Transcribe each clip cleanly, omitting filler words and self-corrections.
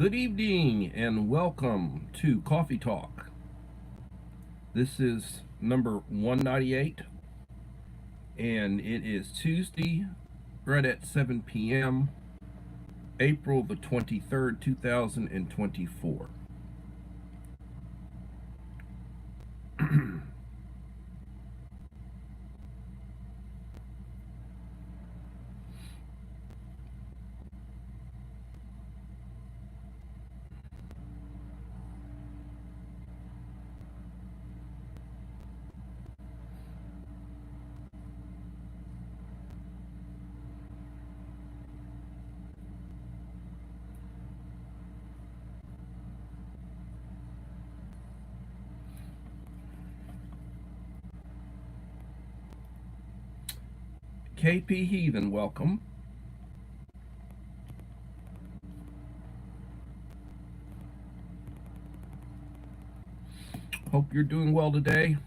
Good evening and welcome to Coffee Talk. This is number 198 and it is Tuesday right at 7 p.m. April the 23rd, 2024. KP Heathen, welcome. Hope you're doing well today.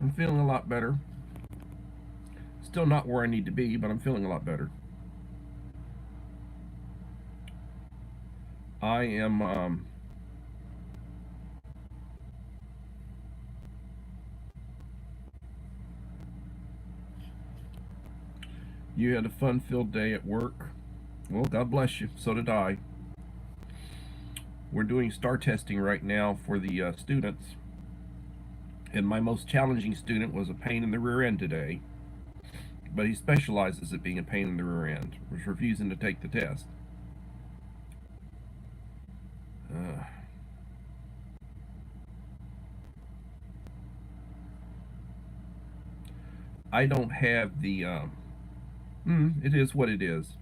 I'm feeling a lot better. Still not where I need to be, but I'm feeling a lot better. I am you had a fun-filled day at work. Well, God bless you. So did I. We're doing STAR testing right now for the students. And my most challenging student was a pain in the rear end today. But he specializes at being a pain in the rear end. Was refusing to take the test. I don't have the it is what it is.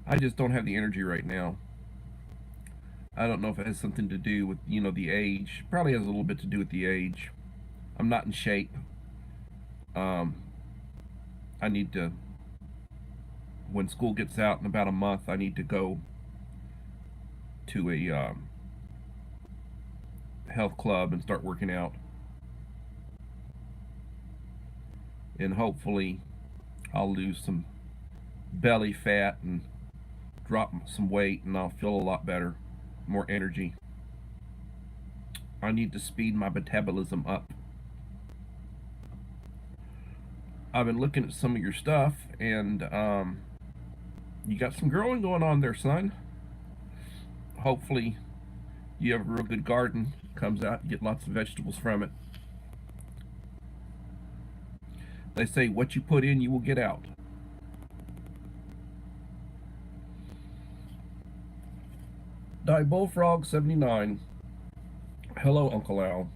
I just don't have the energy right now. I don't know if it has something to do with, the age. Probably has a little bit to do with the age. I'm not in shape. Um, I need to, when school gets out in about a month, I need to go to a health club and start working out. And hopefully I'll lose some belly fat and drop some weight and I'll feel a lot better, more energy. I need to speed my metabolism up. I've been looking at some of your stuff and you got some growing going on there, son. Hopefully you have a real good garden, comes out, you get lots of vegetables from it. They say what you put in, you will get out. Die Bullfrog 79. Hello, Uncle Al.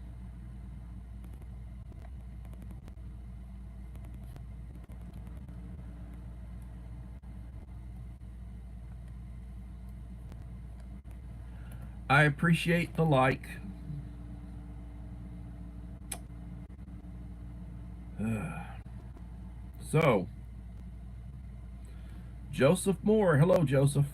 I appreciate the like. So, Joseph Moore. Hello, Joseph.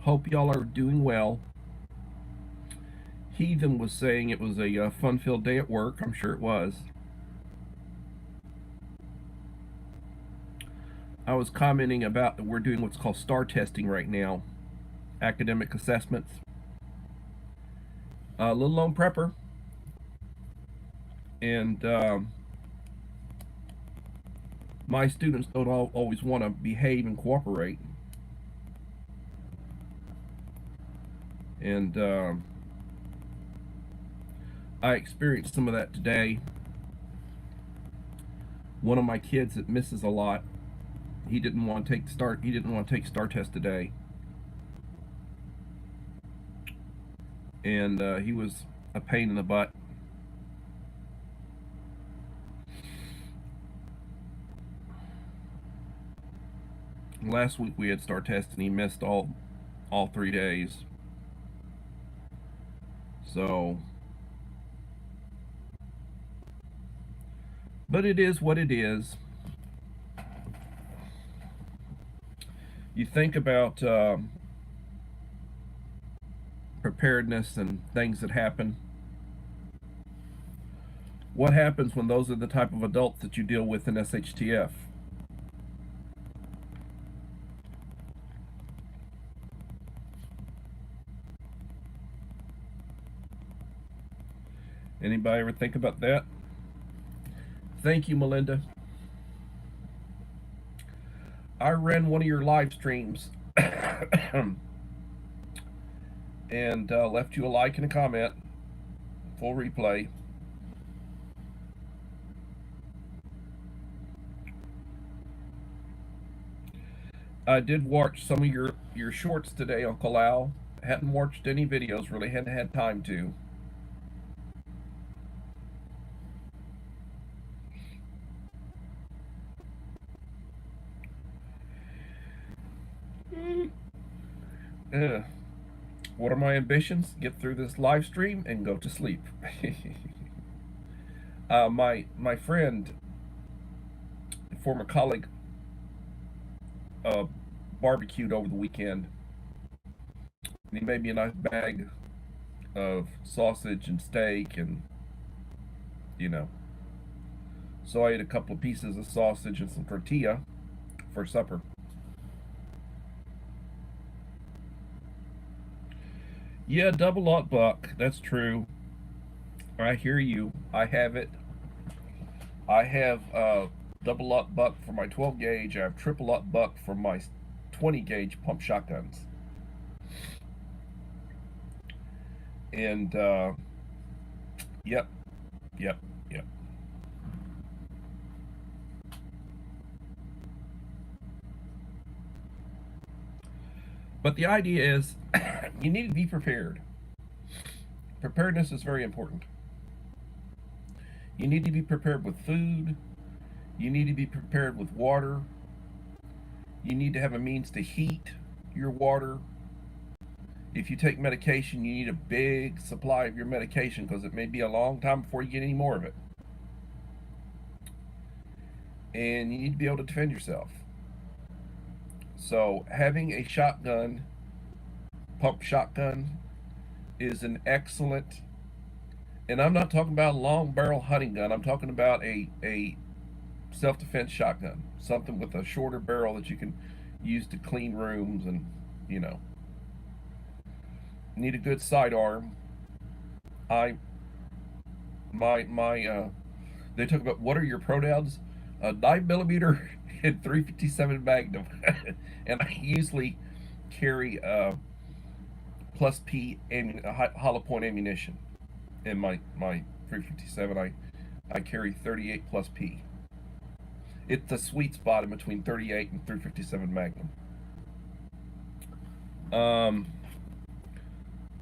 Hope y'all are doing well. Heathen was saying it was a fun-filled day at work. I'm sure it was. I was commenting about that we're doing what's called STAR testing right now, academic assessments. Little lone prepper, and my students don't always want to behave and cooperate, and I experienced some of that today. One of my kids that misses a lot, he didn't want to take STAR test today, and he was a pain in the butt. Last week we had STAR test and he missed all 3 days. So But it is what it is. You think about preparedness and things that happen. What happens when those are the type of adults that you deal with in SHTF? Anybody ever think about that? Thank you, Melinda. I ran one of your live streams and left you a like and a comment. Full replay. I did watch some of your shorts today, Uncle Al. Hadn't watched any videos, really hadn't had time to. What are my ambitions? Get through this live stream and go to sleep. My friend, former colleague, barbecued over the weekend, and he made me a nice bag of sausage and steak, and you know. So I ate a couple of pieces of sausage and some tortilla for supper. Yeah, double lot buck. That's true. I hear you. I have it. I have double lot buck for my 12 gauge. I have triple lot buck for my 20 gauge pump shotguns. And yep, yep, yep. But the idea is you need to be prepared. Preparedness is very important. You need to be prepared with food. You need to be prepared with water. You need to have a means to heat your water. If you take medication, you need a big supply of your medication because it may be a long time before you get any more of it. And you need to be able to defend yourself. So having a shotgun, pump shotgun, is an excellent, and I'm not talking about a long barrel hunting gun. I'm talking about a self-defense shotgun, something with a shorter barrel that you can use to clean rooms, and you know, need a good sidearm. I my they talk about what are your pronouns? A 9mm and 357 Magnum, and I usually carry plus P hollow point ammunition in my 357. I carry 38 plus P. It's the sweet spot in between 38 and 357 Magnum.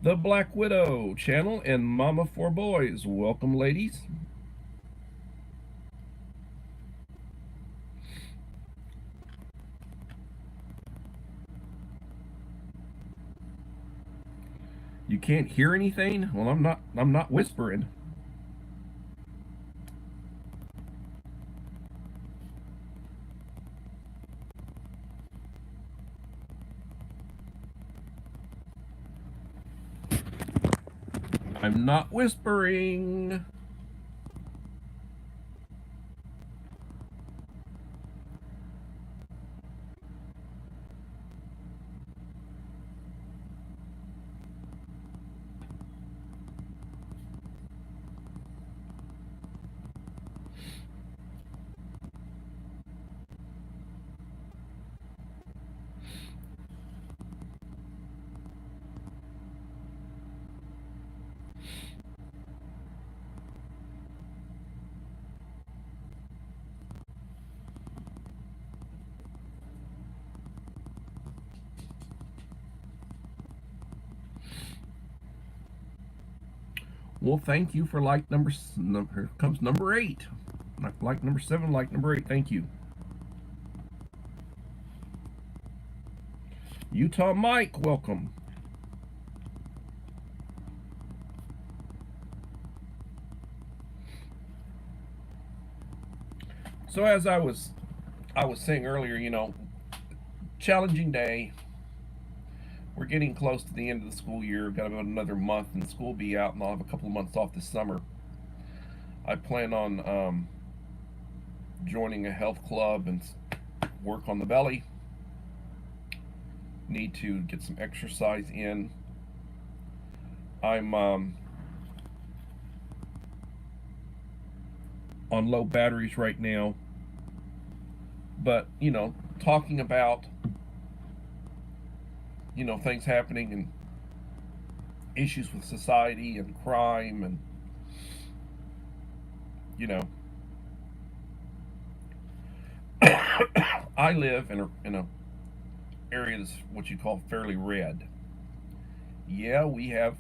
The Black Widow channel and Mama for Boys. Welcome, ladies. You can't hear anything? Well, I'm not whispering. I'm not whispering. Well, thank you for like here comes number 8. Like number 7, like number 8. Thank you. Utah Mike, welcome. So as I was saying earlier, challenging day. We're getting close to the end of the school year. Got about another month, and school will be out, and I'll have a couple of months off this summer. I plan on joining a health club and work on the belly. Need to get some exercise in. I'm on low batteries right now, but talking about things happening and issues with society and crime and you know I live in a area that's what you call fairly red. Yeah, we have,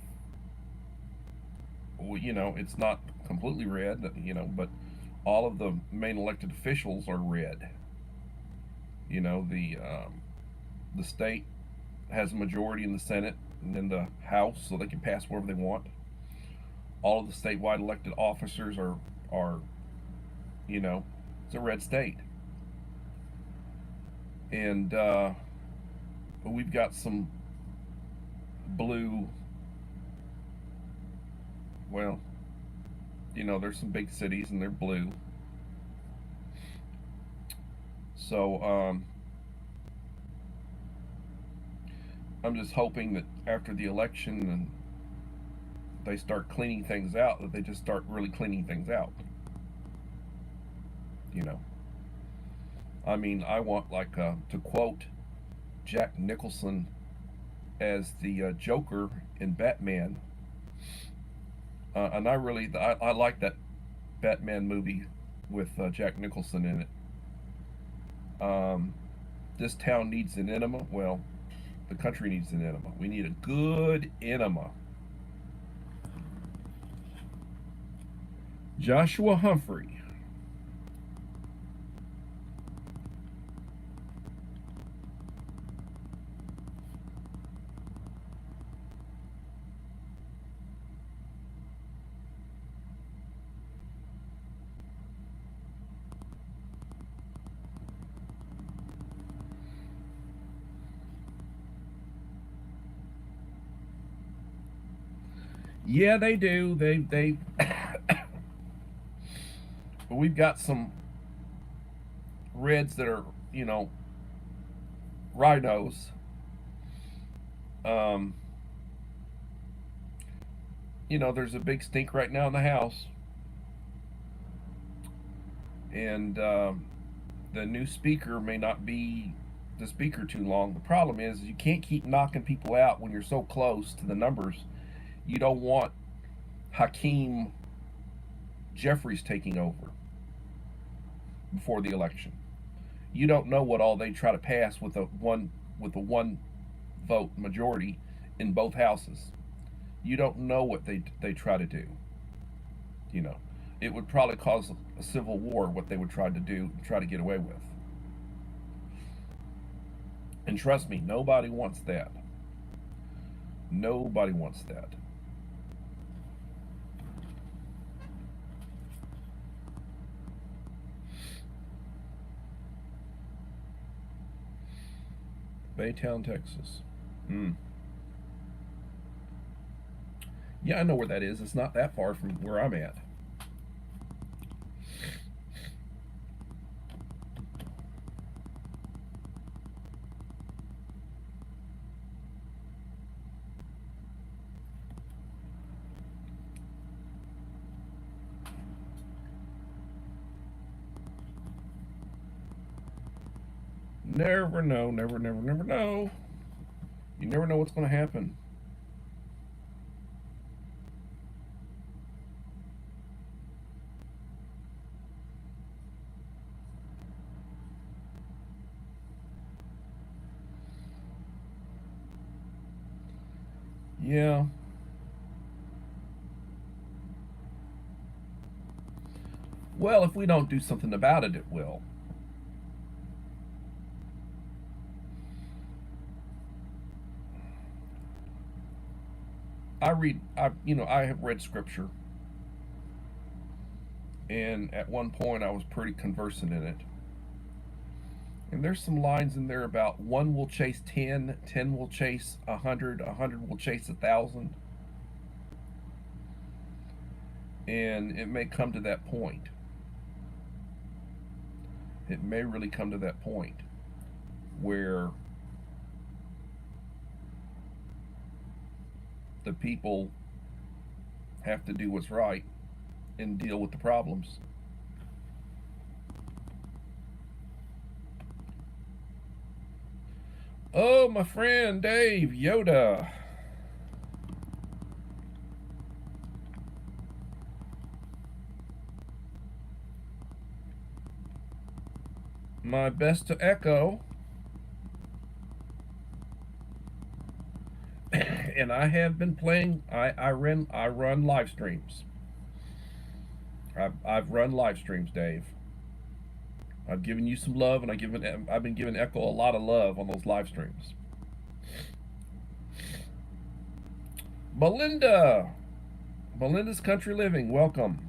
well, it's not completely red, but all of the main elected officials are red. The state has a majority in the Senate and in the House, so they can pass whatever they want. All of the statewide elected officers are it's a red state, and we've got some blue. Well, there's some big cities and they're blue. So I'm just hoping that after the election and they start cleaning things out, that they just start really cleaning things out. You know, I mean, I want like to quote Jack Nicholson as the Joker in Batman, and I like that Batman movie with Jack Nicholson in it. This town needs an enema. Well, the country needs an enema. We need a good enema. Joshua Humphrey. Yeah, they do. They we've got some reds that are rhinos. Um, there's a big stink right now in the House, and the new speaker may not be the speaker too long. The problem is you can't keep knocking people out when you're so close to the numbers. You don't want Hakeem Jeffries taking over before the election. You don't know what all they try to pass with a one vote majority in both houses. You don't know what they try to do. You know, it would probably cause a civil war what they would try to do, try to get away with. And trust me, nobody wants that. Nobody wants that. Baytown, Texas. Hmm. Yeah, I know where that is. It's not that far from where I'm at. Never know, never know. You never know what's going to happen. Yeah. Well, if we don't do something about it, it will. I have read scripture, And at one point, I was pretty conversant in it. And there's some lines in there about one will chase 10, 10 will chase 100, 100 will chase 1,000. And it may come to that point. It may really come to that point where the people have to do what's right and deal with the problems. Oh, my friend Dave Yoda. My best to echo. And I have been playing. I run live streams. I've run live streams, Dave. I've given you some love, and I've been giving Echo a lot of love on those live streams. Belinda, Belinda's Country Living, welcome.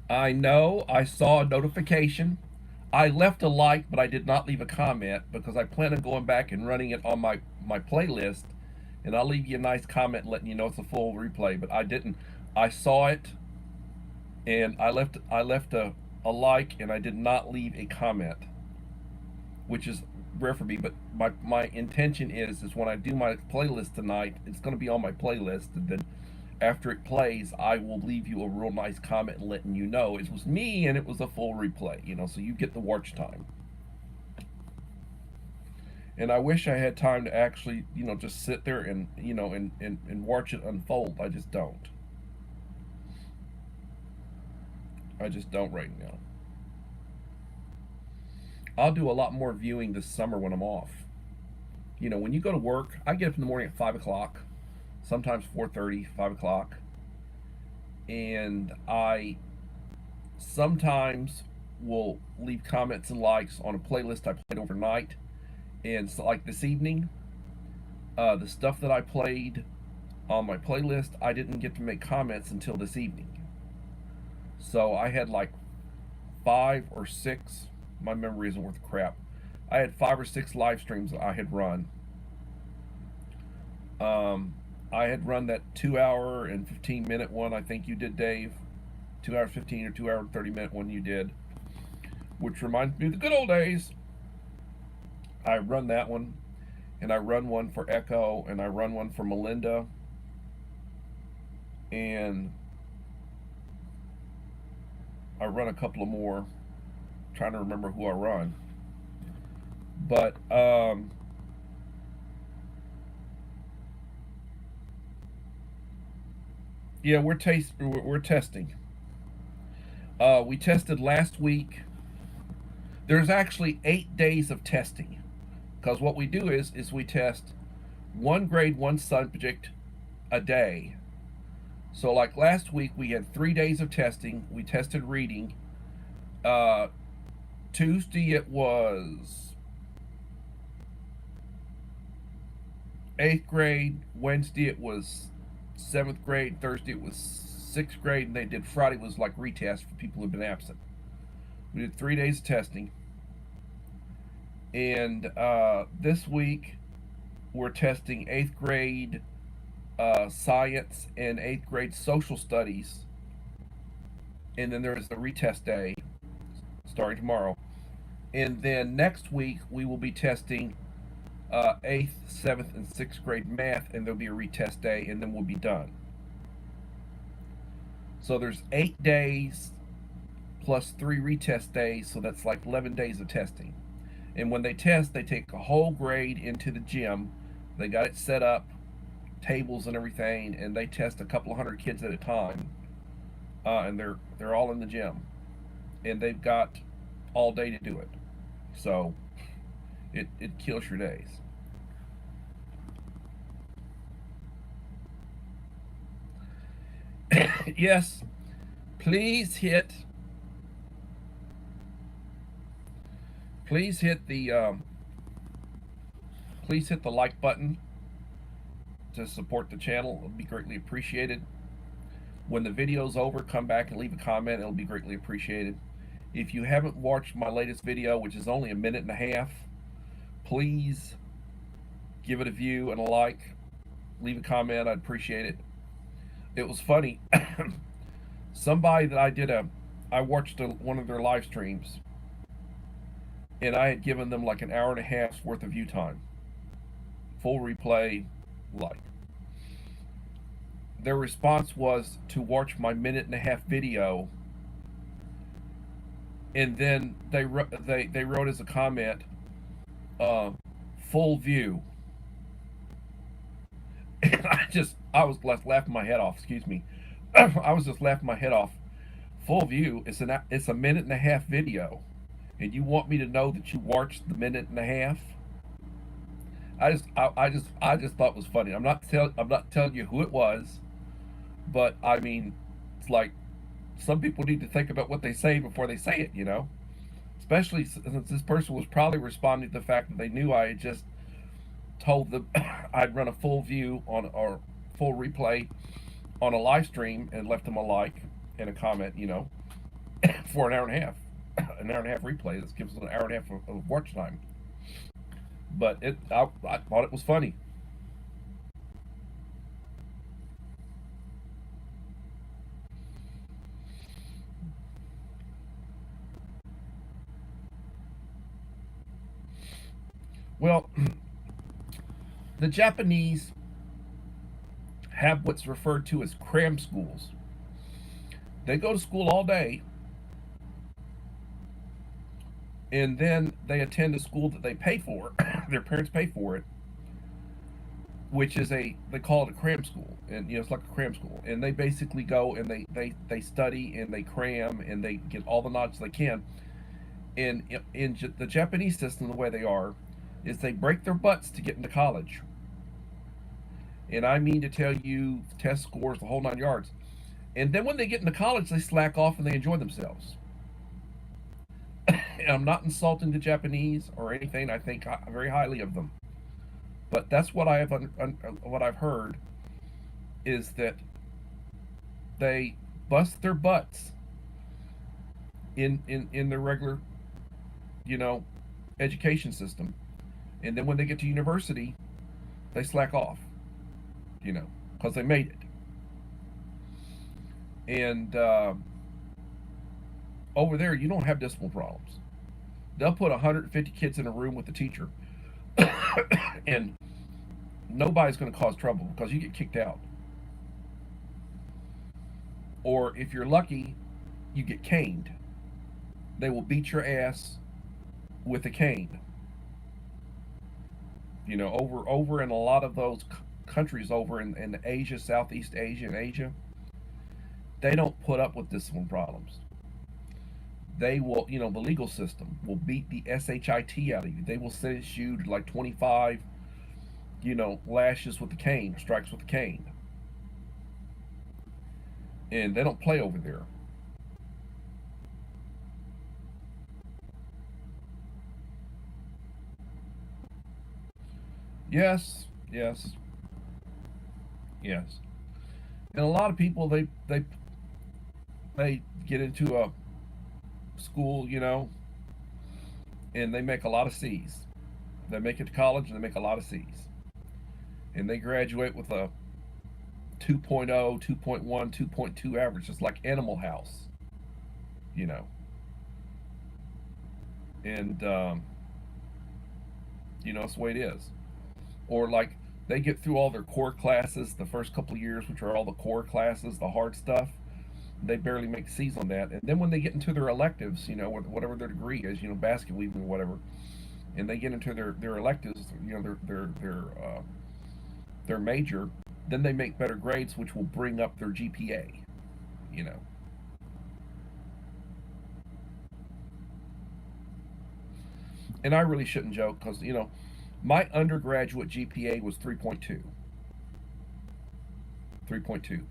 I know I saw a notification. I left a like, but I did not leave a comment because I plan on going back and running it on my playlist. And I'll leave you a nice comment letting you know it's a full replay. But I didn't. I saw it, and I left a like, and I did not leave a comment, which is rare for me. But my intention is when I do my playlist tonight, it's going to be on my playlist, and then after it plays, I will leave you a real nice comment letting you know it was me and it was a full replay, so you get the watch time. And I wish I had time to actually, just sit there and, and watch it unfold. I just don't. I just don't right now. I'll do a lot more viewing this summer when I'm off. When you go to work, I get up in the morning at 5 o'clock, sometimes 4:30, 5 o'clock, and I sometimes will leave comments and likes on a playlist I played overnight. And so, like this evening, the stuff that I played on my playlist, I didn't get to make comments until this evening. So I had like 5 or 6. My memory isn't worth crap. I had 5 or 6 live streams that I had run. I had run that 2 hour and 15 minute one. I think you did, Dave. 2 hour 15 or 2 hour 30 minute one you did, which reminds me of the good old days. I run that one, and I run one for Echo, and I run one for Melinda, and I run a couple of more. I'm trying to remember who I run, but yeah, we're testing. We tested last week. There's actually 8 days of testing, because what we do is we test one grade, one subject a day. So like last week we had 3 days of testing. We tested reading. Uh, Tuesday it was 8th grade. Wednesday it was 7th grade. Thursday it was 6th grade, and they did Friday was like retest for people who've been absent. We did 3 days of testing, and this week we're testing 8th grade science and 8th grade social studies, and then there is the retest day starting tomorrow. And then next week we will be testing 8th, 7th, and 6th grade math, and there'll be a retest day, and then we'll be done. So there's 8 days plus 3 retest days, so that's like 11 days of testing. And when they test, they take a whole grade into the gym. They got it set up, tables and everything, and they test a couple of hundred kids at a time. And they're all in the gym, and they've got all day to do it. So it kills your days. Yes, please hit please hit the please hit the like button to support the channel. It'll be greatly appreciated. When the video's over, come back and leave a comment. It'll be greatly appreciated. If you haven't watched my latest video, which is only a minute and a half, please give it a view and a like. Leave a comment. I'd appreciate it. It was funny. Somebody that I watched one of their live streams, and I had given them like an hour and a half's worth of view time. Full replay, like. Their response was to watch my minute and a half video, and then they wrote as a comment, full view. And I was left laughing my head off. Excuse me. I was just laughing my head off. Full view. It's a minute and a half video, and you want me to know that you watched the minute and a half? I just thought it was funny. I'm not telling you who it was, but I mean, it's like some people need to think about what they say before they say it. Especially since this person was probably responding to the fact that they knew I had just told them I'd run a full view on or full replay on a live stream and left them a like and a comment, for an hour and a half, an hour and a half replay. This gives us an hour and a half of watch time. But I thought it was funny. Well, the Japanese have what's referred to as cram schools. They go to school all day, and then they attend a school that they pay for. Their parents pay for it, which is they call it a cram school, and it's like a cram school. And they basically go and they study and they cram and they get all the knowledge they can. And in the Japanese system, the way they are, is they break their butts to get into college. And I mean to tell you, test scores, the whole 9 yards. And then when they get into college, they slack off and they enjoy themselves. And I'm not insulting the Japanese or anything. I think very highly of them. But that's what what I've heard is that they bust their butts in the regular, education system, and then when they get to university, they slack off, because they made it. And over there, you don't have discipline problems. They'll put 150 kids in a room with the teacher, and nobody's going to cause trouble because you get kicked out. Or if you're lucky, you get caned. They will beat your ass with a cane. Over in a lot of those countries over in Asia, Southeast Asia, and Asia, they don't put up with discipline problems. They will, the legal system will beat the shit out of you. They will sentence you to like 25, lashes with the cane, strikes with the cane. And they don't play over there. Yes, yes, yes. And a lot of people they get into a school, and they make a lot of C's. They make it to college and they make a lot of C's. And they graduate with a 2.0, 2.1, 2.2 average, just like Animal House, And, that's the way it is. Or like they get through all their core classes the first couple of years, which are all the core classes, the hard stuff. They barely make C's on that, and then when they get into their electives, whatever their degree is, basket weaving or whatever, and they get into their electives, their major, then they make better grades, which will bring up their GPA. You know, and I really shouldn't joke because my undergraduate GPA was 3.2, 3.2,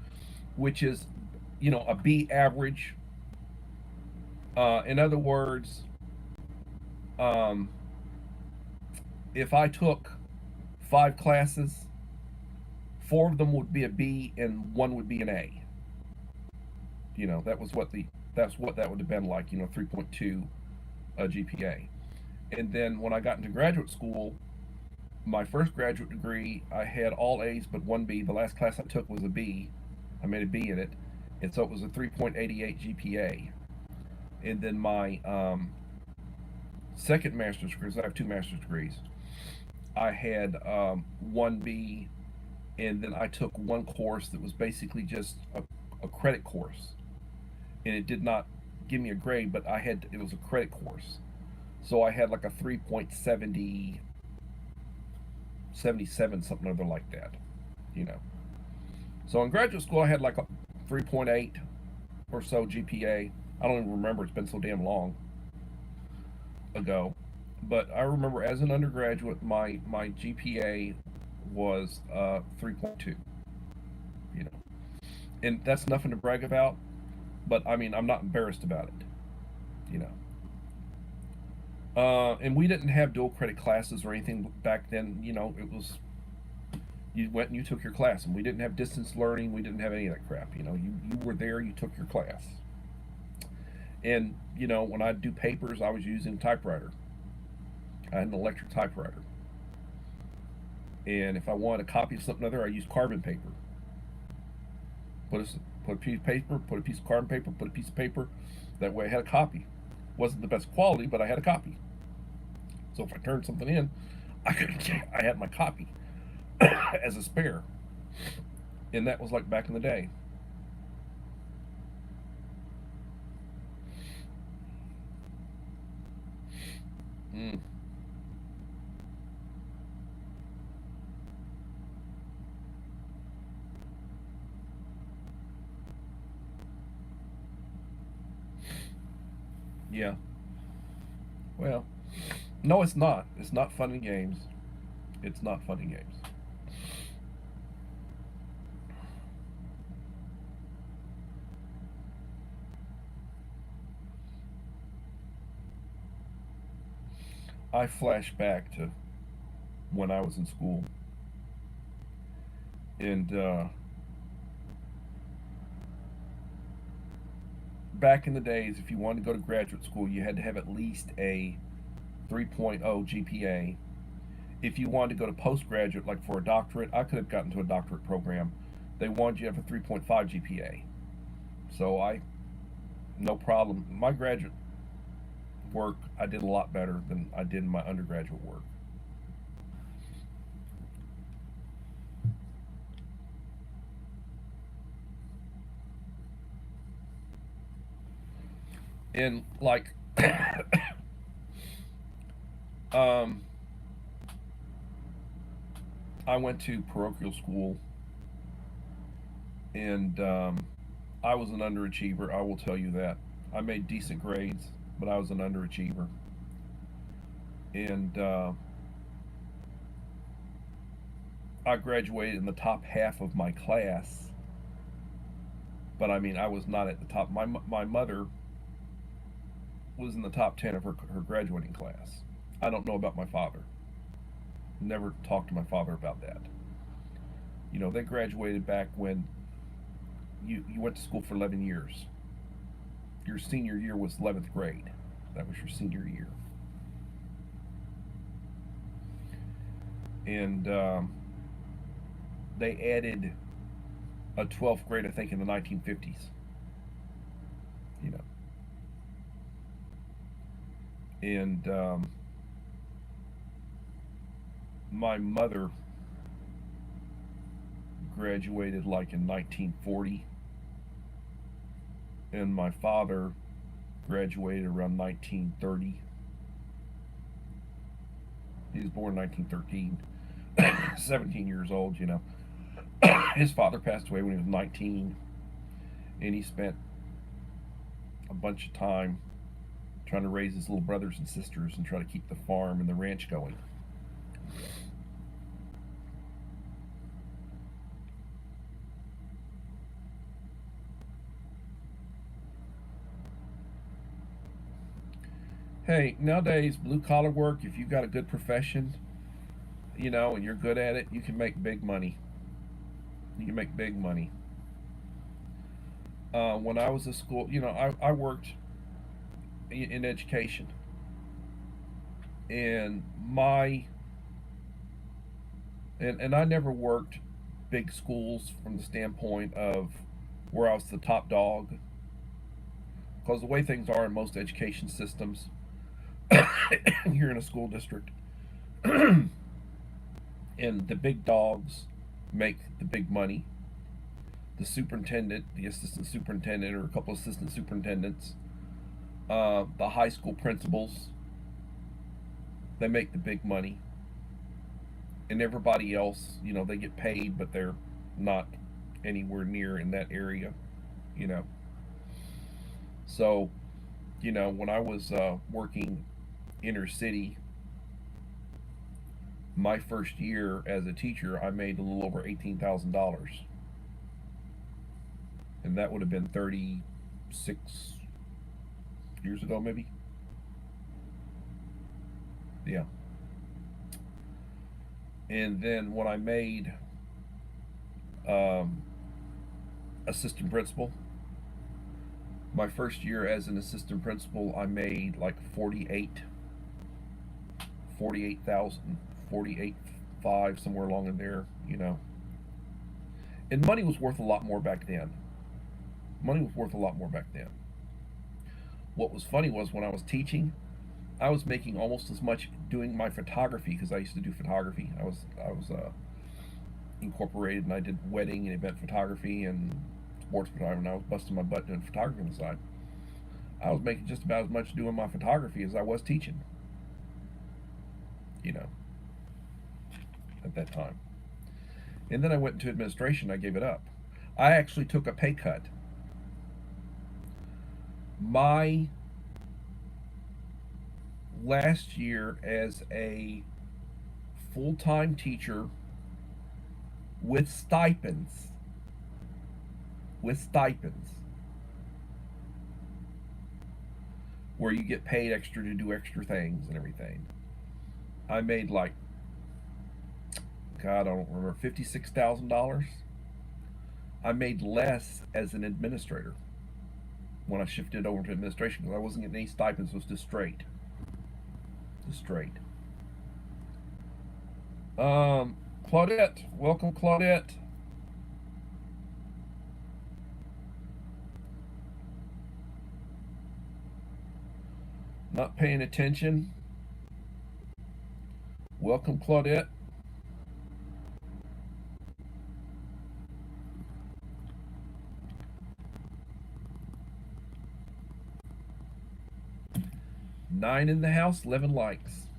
which is a B average. In other words, um, if I took 5 classes, 4 of them would be a B and one would be an A. That's what that would have been like. 3.2 GPA. And then when I got into graduate school, my first graduate degree, I had all A's but one B. The last class I took was a B. I made a B in it, and so it was a 3.88 GPA. And then my second master's degree, 'cause I have 2 master's degrees, I had one B, and then I took one course that was basically just a credit course, and it did not give me a grade, but it was a credit course, so I had like a 3.70 77 something or other like that, you know. So in graduate school, I had like a 3.8 or so GPA. I don't even remember. It's been so damn long ago. But I remember as an undergraduate, my GPA was 3.2. You know, and that's nothing to brag about. But I mean, I'm not embarrassed about it. You know. And we didn't have dual credit classes or anything back then. It was you went and you took your class, and we didn't have distance learning. We didn't have any of that crap. You were there. You took your class. And when I do papers, I was using a typewriter. I had an electric typewriter. And if I wanted a copy of something other, I used carbon paper. Put a piece of paper, put a piece of carbon paper, put a piece of paper. That way I had a copy. Wasn't the best quality, but I had a copy. So if I turned something in, I had my copy as a spare. And that was like back in the day. Mm. Yeah. Well, no, it's not. It's not fun and games. It's not fun and games. I flash back to when I was in school, and back in the days, if you wanted to go to graduate school, you had to have at least a 3.0 GPA. If you wanted to go to postgraduate, like for a doctorate, I could have gotten to a doctorate program. They wanted you to have a 3.5 GPA. So no problem. My graduate work, I did a lot better than I did in my undergraduate work. And like, um, I went to parochial school, and I was an underachiever. I will tell you that. I made decent grades, but I was an underachiever. And I graduated in the top half of my class, but I mean, I was not at the top. My mother was in the top 10 of her graduating class. I don't know about my father. Never talked to my father about that. They graduated back when you went to school for 11 years. Your senior year was 11th grade. That was your senior year. And they added a 12th grade, I think, in the 1950s. You know, and my mother graduated like in 1940, and my father graduated around 1930. He was born in 1913, 17 years old, you know. His father passed away when he was 19, and he spent a bunch of time trying to raise his little brothers and sisters and try to keep the farm and the ranch going. Hey, nowadays, blue collar work, if you've got a good profession, you know, and you're good at it, you can make big money. You can make big money. When I was at school, you know, I worked in education, and and I never worked big schools from the standpoint of where I was the top dog, because the way things are in most education systems, you're in a school district, and the big dogs make the big money. The superintendent, the assistant superintendent, or a couple of assistant superintendents, the high school principals, they make the big money. And everybody else, you know, they get paid, but they're not anywhere near in that area, you know. So, you know, when I was working inner city, my first year as a teacher, I made a little over $18,000, and that would have been 36 years ago, maybe. Yeah. And then when I made um, assistant principal, my first year as an assistant principal, I made like 48,000, 48.5, somewhere along in there, you know. And money was worth a lot more back then. Money was worth a lot more back then. What was funny was when I was teaching, I was making almost as much doing my photography, because I used to do photography. I was incorporated, and I did wedding and event photography and sports photography, and I was busting my butt doing photography on the side. I was making just about as much doing my photography as I was teaching, you know, at that time. And then I went into administration. I gave it up. I actually took a pay cut. My last year as a full-time teacher with stipends, with stipends, where you get paid extra to do extra things and everything, I made like, God, I don't remember, $56,000. I made less as an administrator when I shifted over to administration, because I wasn't getting any stipends. It was just straight. Just straight. Claudette. Welcome, Claudette. Not paying attention. Welcome, Claudette. Nine in the house, 11 likes.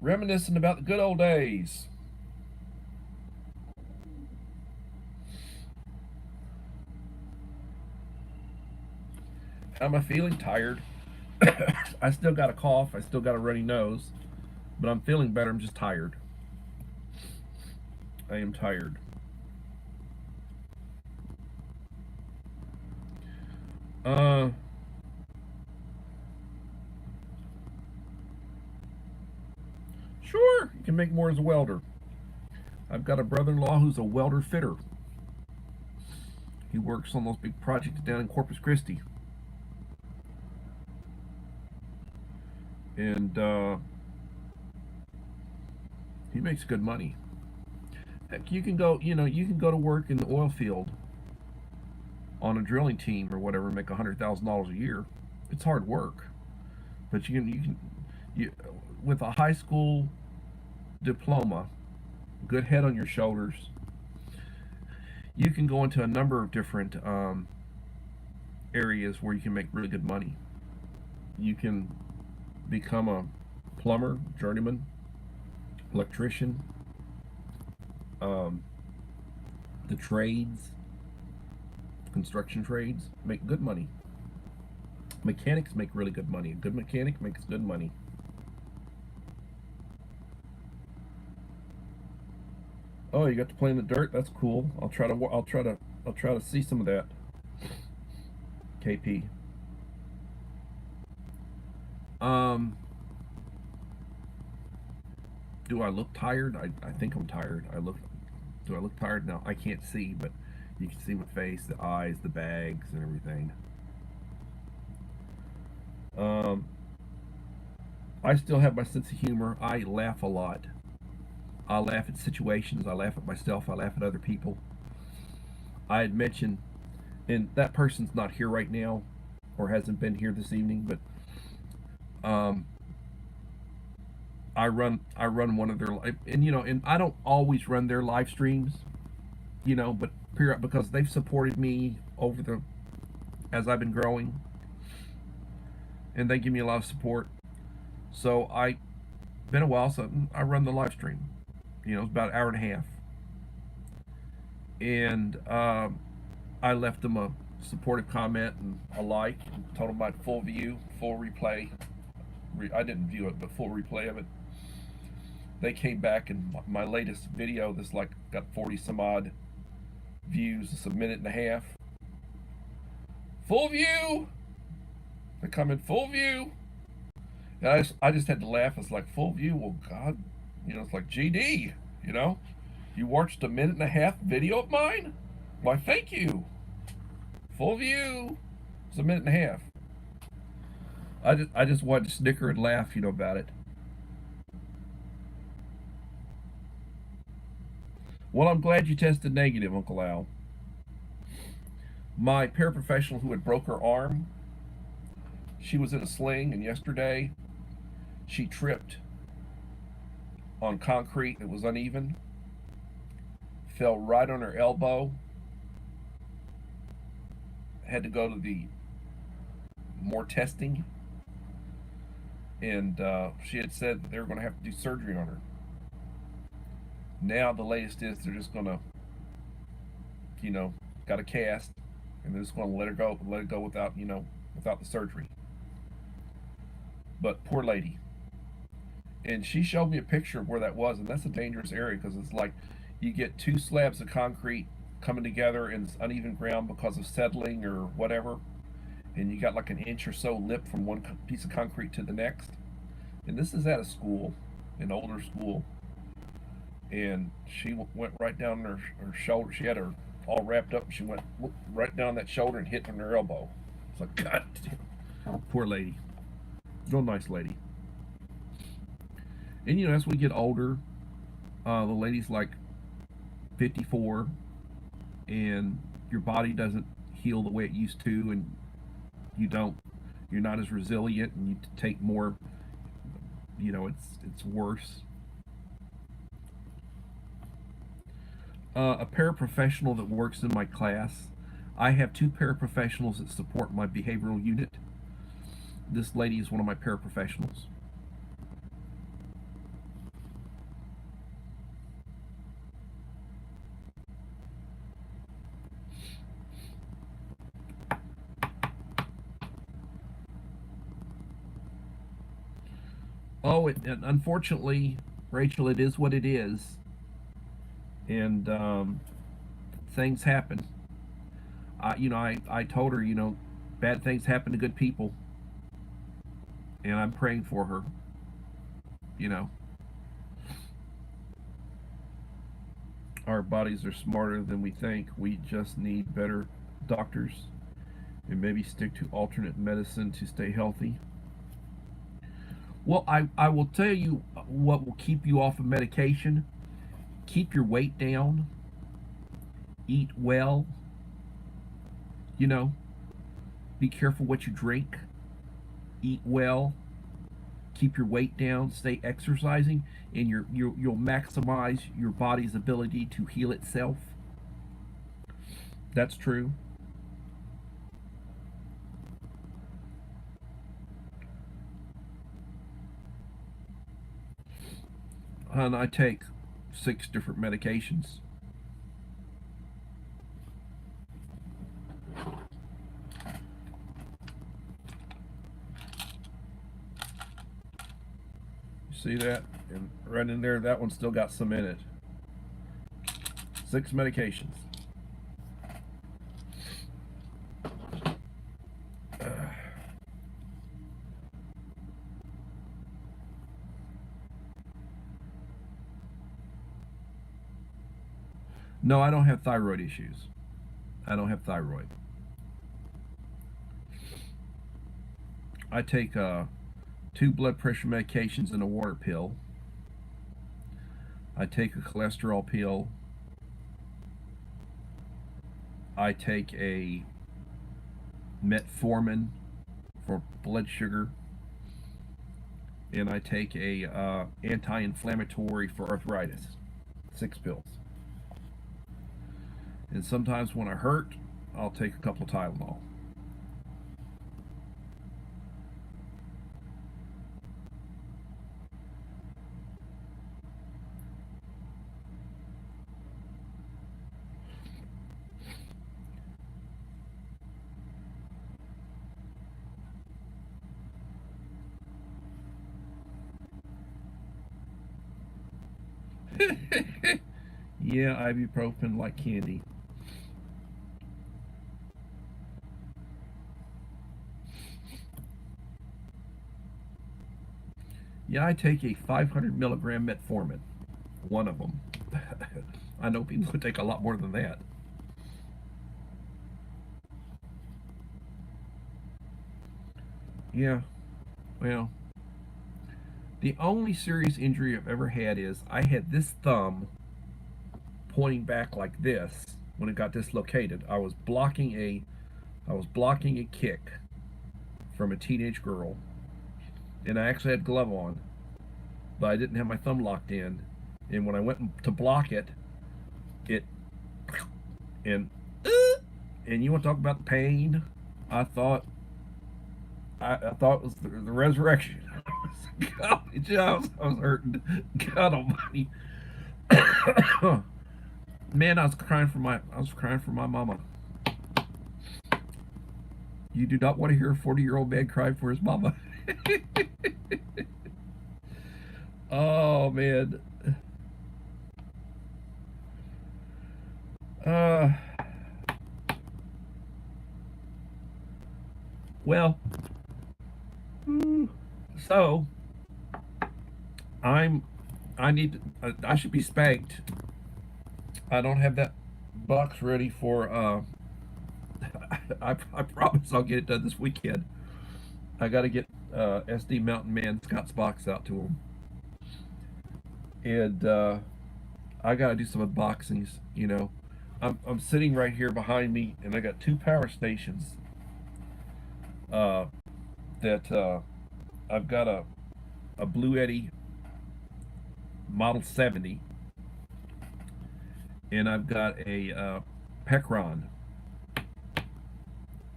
Reminiscing about the good old days. How am I feeling? Tired. I still got a cough. I still got a runny nose. But I'm feeling better. I'm just tired. I am tired. Uh, sure, you can make more as a welder. I've got a brother-in-law who's a welder fitter. He works on those big projects down in Corpus Christi. And he makes good money. Heck, you can go, you know, you can go to work in the oil field on a drilling team or whatever, and make $100,000 a year. It's hard work, but you with a high school diploma, good head on your shoulders, you can go into a number of different areas where you can make really good money. You can become a plumber, journeyman, electrician, um, the trades, construction trades make good money. Mechanics make really good money. A good mechanic makes good money. Oh, you got to play in the dirt. That's cool. I'll try to see some of that. KP. Um, do I look tired? I think I'm tired. Do I look tired? No, I can't see, but you can see my face, the eyes, the bags, and everything. Um, I still have my sense of humor. I laugh a lot. I laugh at situations. I laugh at myself. I laugh at other people. I had mentioned, and that person's not here right now, or hasn't been here this evening, but um, I run one of their and and I don't always run their live streams, but period because they've supported me over the as I've been growing, and they give me a lot of support. So I been a while, so I run the live stream. It's about an hour and a half, and I left them a supportive comment and a like, and told them about full view, full replay. I didn't view it, but full replay of it. They came back, and my latest video, this like got 40 some odd views. It's a minute and a half. Full view. They come in full view. And I just had to laugh. It's like full view. Well, God, it's like GD. You watched a minute and a half video of mine. Why, thank you. Full view. It's a minute and a half. I just wanted to snicker and laugh, about it. Well, I'm glad you tested negative, Uncle Al. My paraprofessional who had broke her arm, she was in a sling, and yesterday she tripped on concrete that was uneven, fell right on her elbow, had to go to the more testing, and she had said that they were going to have to do surgery on her. Now the latest is they're just going to, got a cast, and they're just going to let it go without, without the surgery. But poor lady. And she showed me a picture of where that was, and that's a dangerous area because it's like you get two slabs of concrete coming together in uneven ground because of settling or whatever, and you got like an inch or so lip from one piece of concrete to the next. And this is at a school, an older school, and she went right down her shoulder. She had her all wrapped up, and she went right down that shoulder and hit on her elbow. It's like, God damn. Poor lady. Real nice lady. And as we get older, the lady's like 54, and your body doesn't heal the way it used to, and you're not as resilient, and you take more, it's worse. A paraprofessional that works in my class, I have two paraprofessionals that support my behavioral unit. This lady is one of my paraprofessionals. Oh, and unfortunately, Rachel, it is what it is, and things happen. I told her, bad things happen to good people, and I'm praying for her. You know, our bodies are smarter than we think. We just need better doctors and maybe stick to alternate medicine to stay healthy. Well, I will tell you what will keep you off of medication. Keep your weight down. Eat well. You know, be careful what you drink. Eat well. Keep your weight down. Stay exercising, and you'll maximize your body's ability to heal itself. That's true. And I take 6 different medications. You see that? And right in there, that one still got some in it. 6 medications. No, I don't have thyroid issues. I don't have thyroid. I take 2 blood pressure medications and a water pill. I take a cholesterol pill. I take a metformin for blood sugar, and I take a anti-inflammatory for arthritis. 6 pills. And sometimes when I hurt, I'll take a couple of Tylenol. Yeah, ibuprofen like candy. Yeah, I take a 500 milligram metformin. One of them. I know people who take a lot more than that. Yeah, well, the only serious injury I've ever had is I had this thumb pointing back like this when it got dislocated. I was blocking a kick from a teenage girl, and I actually had glove on, but I didn't have my thumb locked in. And when I went to block it, it and and you want to talk about the pain? I thought I thought it was the resurrection. God, I was hurting. God Almighty, man, I was crying for my mama. You do not want to hear a 40-year-old man cry for his mama. Oh man. Uh, well, so I'm I need I should be spanked. I don't have that box ready for I promise I'll get it done this weekend. I got to get SD Mountain Man Scott's box out to him. And I got to do some unboxings, you know. I'm sitting right here behind me and I got 2 power stations uh that I've got a Blue Eddy Model 70, and I've got a Pecron,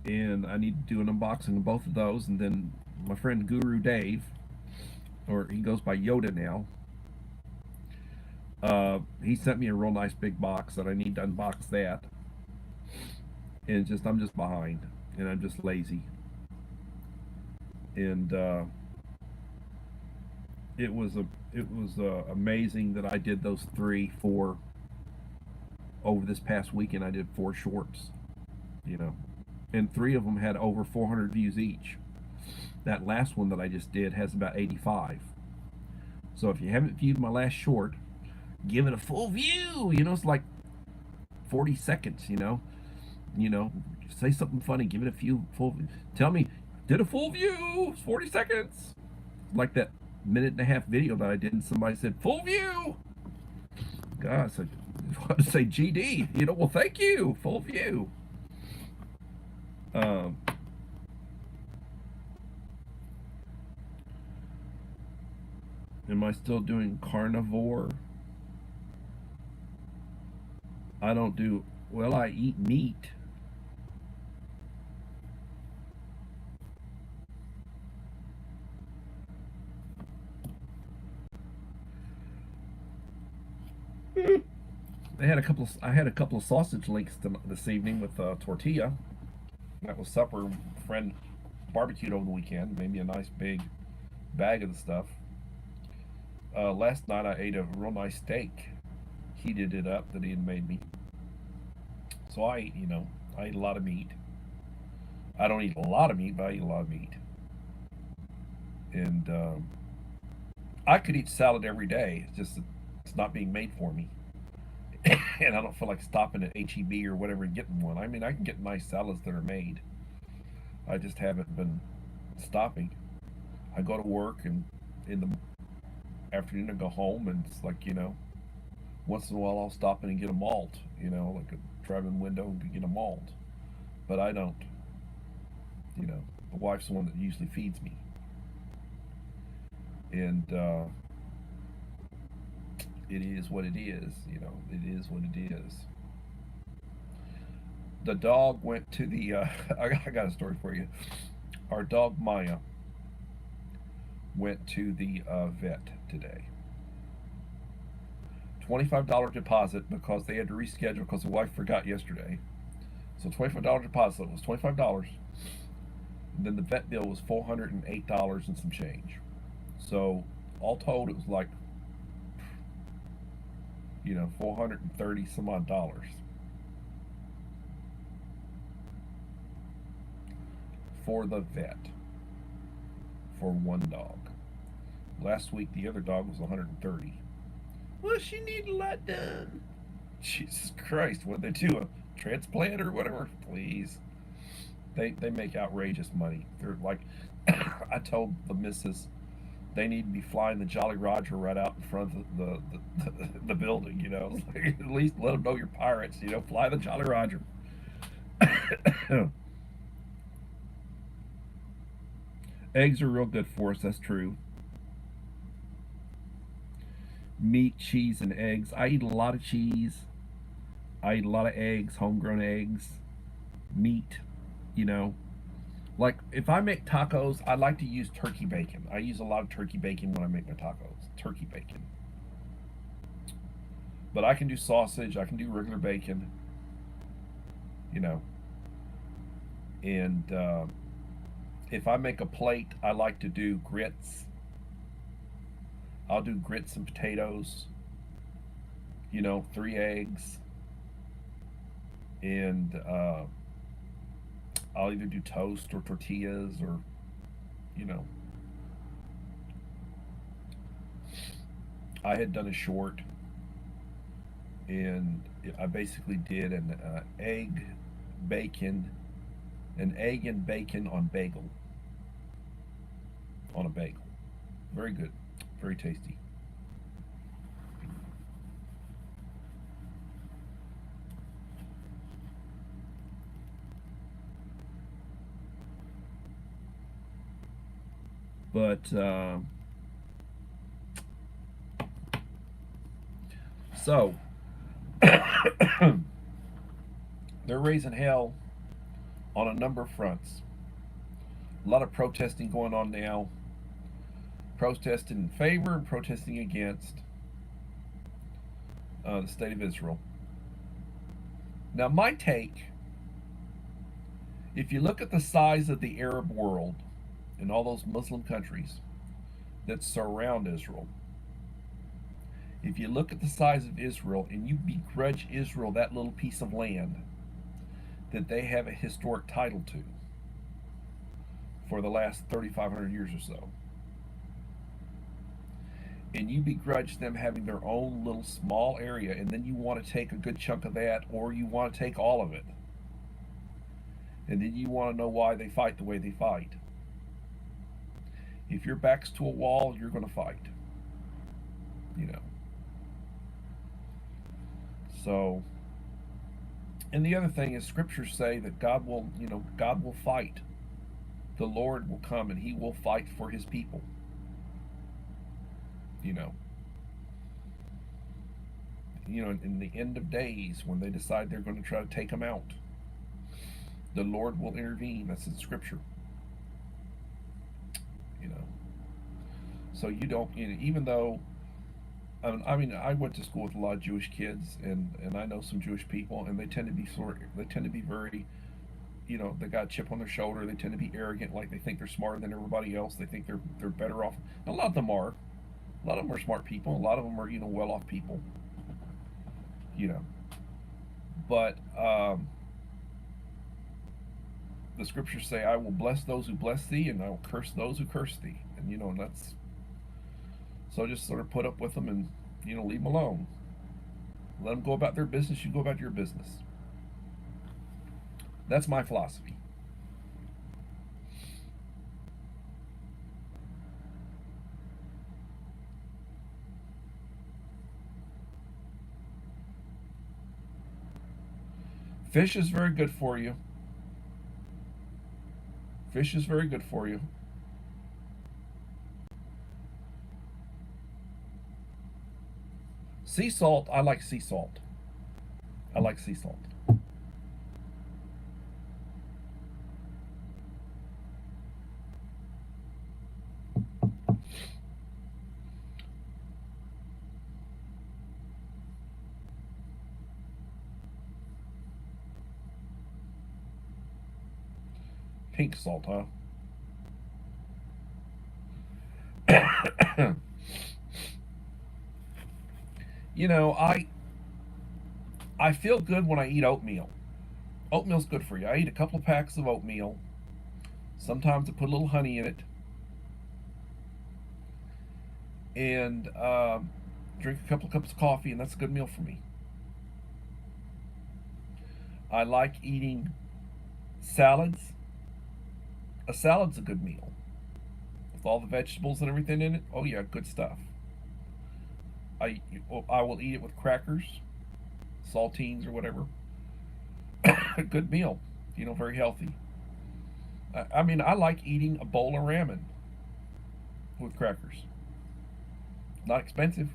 and I need to do an unboxing of both of those. And then my friend Guru Dave, or he goes by Yoda now, he sent me a real nice big box that I need to unbox that. And just I'm just behind, and I'm just lazy. And it was amazing that I did those 4 over this past weekend. I did 4 shorts, you know, and 3 of them had over 400 views each. That last one that I just did has about 85. So if you haven't viewed my last short, give it a full view. You know, it's like 40 seconds. You know, say something funny. Give it a few full. Tell me, did a full view. It's 40 seconds. Like that minute and a half video that I did, and somebody said full view. God, so I want to say GD. You know, well, thank you. Full view. Um, am I still doing carnivore? I don't do well. I eat meat. They had a couple. I had a couple of sausage links this evening with tortilla. That was supper. Friend barbecued over the weekend. Made me a nice big bag of the stuff. Last night I ate a real nice steak. Heated it up that he had made me. So I ate, I eat a lot of meat. I don't eat a lot of meat, but I eat a lot of meat. And I could eat salad every day. It's just it's not being made for me. And I don't feel like stopping at HEB or whatever and getting one. I mean, I can get nice salads that are made. I just haven't been stopping. I go to work and in the afternoon I go home and it's like, once in a while I'll stop in and get a malt, like a drive-in window and get a malt. But I don't, the wife's the one that usually feeds me. And it is what it is, it is what it is. The dog went to the, I got a story for you. Our dog Maya went to the vet today. $25 deposit because they had to reschedule because the wife forgot yesterday. So $25 deposit was $25. And then the vet bill was $408 and some change. So all told, it was like, 430 some odd dollars for the vet for one dog. Last week the other dog was 130. Well, she needed a lot done. Jesus Christ, what they do? A transplant or whatever? Please. They make outrageous money. They're like, I told the missus, they need to be flying the Jolly Roger right out in front of the building. Like, at least let them know you're pirates. Fly the Jolly Roger. Eggs are real good for us. That's true. Meat, cheese, and eggs. I eat a lot of cheese. I eat a lot of eggs, homegrown eggs, meat. You know, like if I make tacos, I like to use turkey bacon. I use a lot of turkey bacon when I make my tacos. Turkey bacon. But I can do sausage. I can do regular bacon. You know, and if I make a plate, I like to do grits. I'll do grits and potatoes. 3 eggs, and I'll either do toast or tortillas or, you know. I had done a short, and I basically did bacon, an egg and bacon on a bagel. Very good, very tasty. But so they're raising hell on a number of fronts. A lot of protesting going on now. Protesting in favor and protesting against the state of Israel. Now, my take, if you look at the size of the Arab world and all those Muslim countries that surround Israel, if you look at the size of Israel and you begrudge Israel that little piece of land that they have a historic title to for the last 3,500 years or so, and you begrudge them having their own little small area, and then you want to take a good chunk of that, or you want to take all of it, and then you want to know why they fight the way they fight. If your back's to a wall, you're going to fight. You know. So, and the other thing is, scriptures say that God will fight. The Lord will come and He will fight for His people. You know. In the end of days, when they decide they're going to try to take them out, the Lord will intervene. That's in scripture. You know. So you don't, even though I mean, I went to school with a lot of Jewish kids, and I know some Jewish people, and they tend to be they tend to be very, they got a chip on their shoulder. They tend to be arrogant, like they think they're smarter than everybody else. They think they're better off. And a lot of them are. A lot of them are smart people. A lot of them are well off people. You know, but the scriptures say, "I will bless those who bless thee, and I will curse those who curse thee." And and that's so. Just sort of put up with them and leave them alone. Let them go about their business. You go about your business. That's my philosophy. Fish is very good for you. Fish is very good for you. Sea salt, I like sea salt. I like sea salt. Pink salt, huh? you know, I I feel good when I eat oatmeal. Oatmeal's good for you. I eat a couple of packs of oatmeal. Sometimes I put a little honey in it, and drink a couple of cups of coffee, and that's a good meal for me. I like eating salads. A salad's a good meal with all the vegetables and everything in it. Oh yeah, good stuff. I I will eat it with crackers, saltines or whatever. A good meal. Very healthy. I mean, I like eating a bowl of ramen with crackers. Not expensive.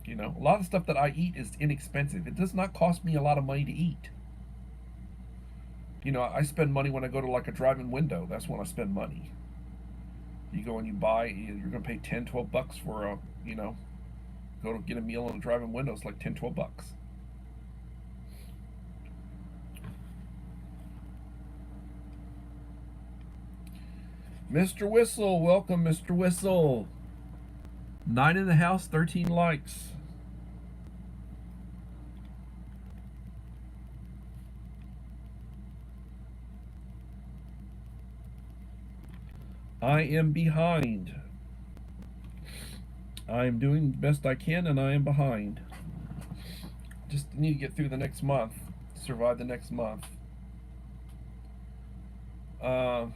A lot of the stuff that I eat is inexpensive. It does not cost me a lot of money to eat. I spend money when I go to like a drive-in window. That's when I spend money. You go and you buy, you're going to pay 10, 12 bucks for go to get a meal in a drive-in window. It's like 10, 12 bucks. Mr. Whistle, welcome, Mr. Whistle. 9 in the house, 13 likes. I am behind. I am doing the best I can, and I am behind. Just need to get through the next month, survive the next month. Uh,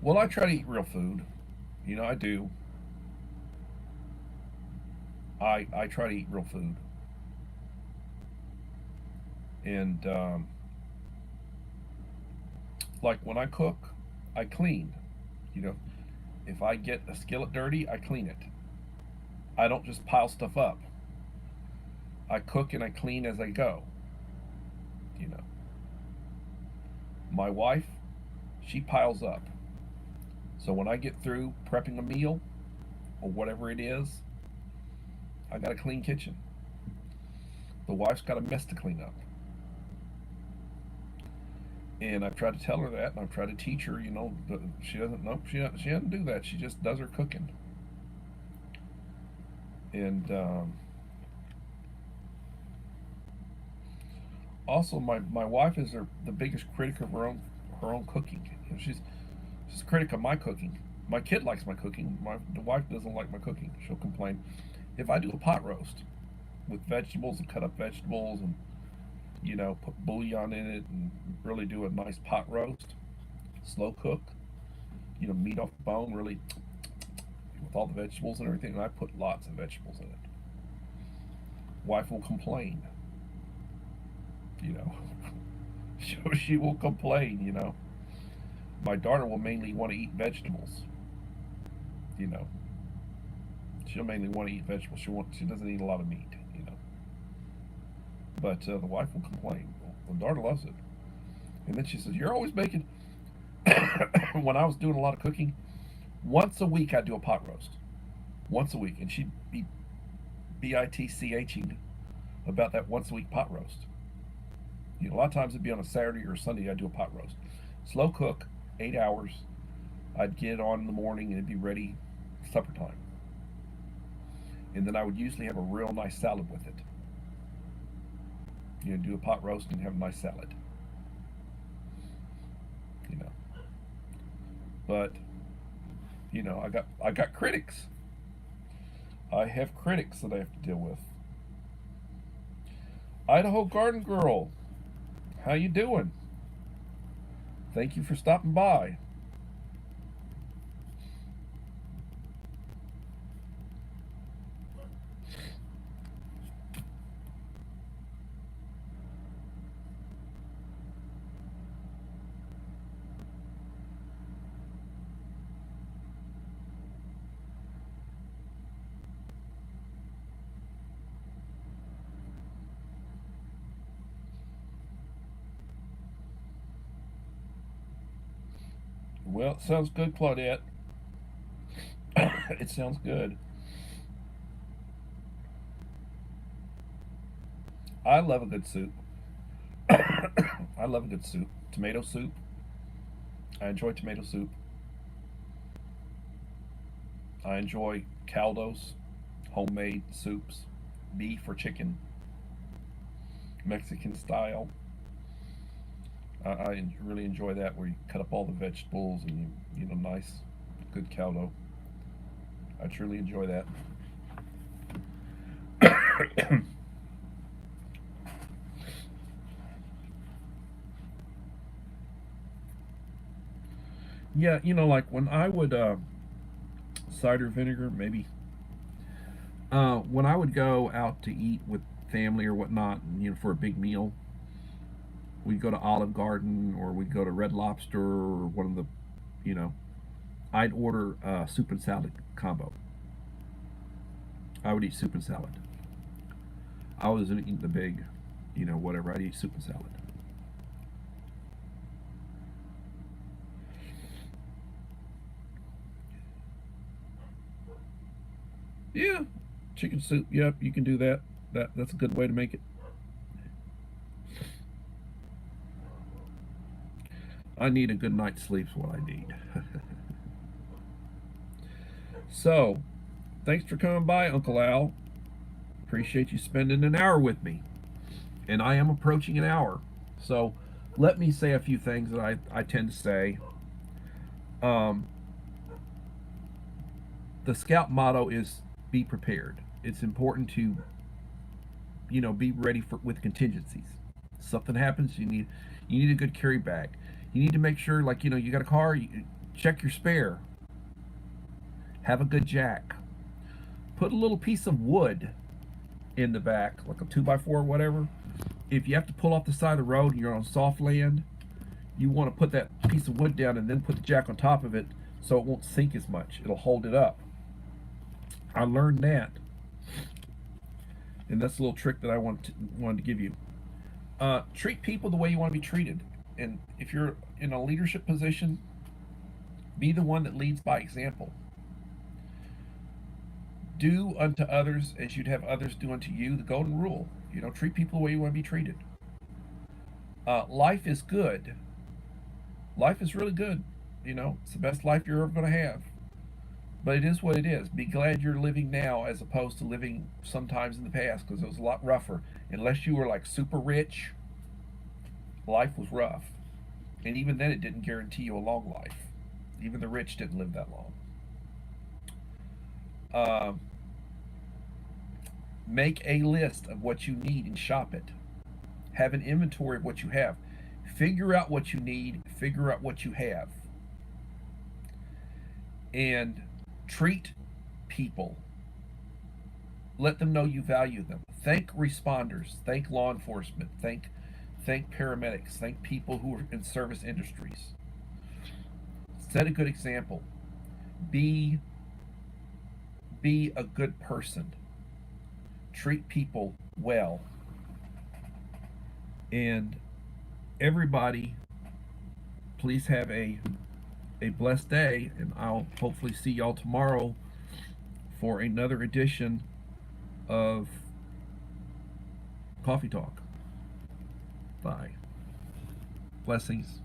well, I try to eat real food. I do. I try to eat real food, and like when I cook, I clean. You know, if I get a skillet dirty, I clean it. I don't just pile stuff up. I cook and I clean as I go. You know, my wife, she piles up. So when I get through prepping a meal or whatever it is, I got a clean kitchen. The wife's got a mess to clean up. And I've tried to tell her that, and I've tried to teach her. She doesn't know. She doesn't do that. She just does her cooking. And also, my wife is the biggest critic of her own cooking. She's a critic of my cooking. My kid likes my cooking. The wife doesn't like my cooking. She'll complain if I do a pot roast with vegetables and cut up vegetables and put bouillon in it and really do a nice pot roast, slow cook. Meat off the bone, really with all the vegetables and everything. And I put lots of vegetables in it. Wife will complain. You know, she will complain. My daughter will mainly want to eat vegetables. You know, she'll mainly want to eat vegetables. She doesn't eat a lot of meat. You know, but the wife will complain. Well, the daughter loves it, and then she says, "You're always making." When I was doing a lot of cooking, once a week I'd do a pot roast. Once a week, and she'd be bitching about that once a week pot roast. You know, a lot of times it'd be on a Saturday or a Sunday. I'd do a pot roast, slow cook, 8 hours. I'd get it on in the morning and it'd be ready supper time. And then I would usually have a real nice salad with it. You know, do a pot roast and have a nice salad. You know, but you know, I got critics. I have critics that I have to deal with. Idaho Garden Girl, how you doing? Thank you for stopping by. Well, it sounds good, Claudette. It sounds good. I love a good soup. I love a good soup. Tomato soup. I enjoy tomato soup. I enjoy caldos, homemade soups, beef or chicken, Mexican style. I really enjoy that where you cut up all the vegetables and you know, nice, good caldo. I truly enjoy that. Yeah, you know, like when I would cider vinegar, maybe. When I would go out to eat with family or whatnot, you know, for a big meal, we'd go to Olive Garden or we'd go to Red Lobster or one of the, you know, I'd order soup and salad combo. I would eat soup and salad. I wasn't eating the big, you know, whatever. I'd eat soup and salad. Yeah, chicken soup. Yep, you can do that. That's a good way to make it. I need a good night's sleep. Is what I need. So, thanks for coming by, Uncle Al. Appreciate you spending an hour with me. And I am approaching an hour. So, let me say a few things that I tend to say. Um, the Scout motto is be prepared. It's important to, you know, be ready for with contingencies. Something happens, you need a good carry bag. You need to make sure, like, you know, you got a car, check your spare. Have a good jack. Put a little piece of wood in the back, like a 2x4 or whatever. If you have to pull off the side of the road and you're on soft land, you want to put that piece of wood down and then put the jack on top of it so it won't sink as much. It'll hold it up. I learned that, and that's a little trick that I wanted to give you. Treat people the way you want to be treated, and if you're in a leadership position, be the one that leads by example. Do unto others as you'd have others do unto you. The golden rule. You know, treat people the way you want to be treated. Life is good. Life is really good. You know, it's the best life you're ever going to have. But it is what it is. Be glad you're living now as opposed to living sometimes in the past because it was a lot rougher. Unless you were like super rich, life was rough. And even then, it didn't guarantee you a long life. Even the rich didn't live that long. Um, Make a list of what you need and shop it. Have an inventory of what you have. Figure out what you need, figure out what you have. And treat people. Let them know you value them. Thank responders, thank law enforcement, thank paramedics, thank people who are in service industries. Set a good example. Be be a good person, treat people well, and everybody, please have a blessed day, and I'll hopefully see y'all tomorrow for another edition of Coffee Talk. Bye. Blessings.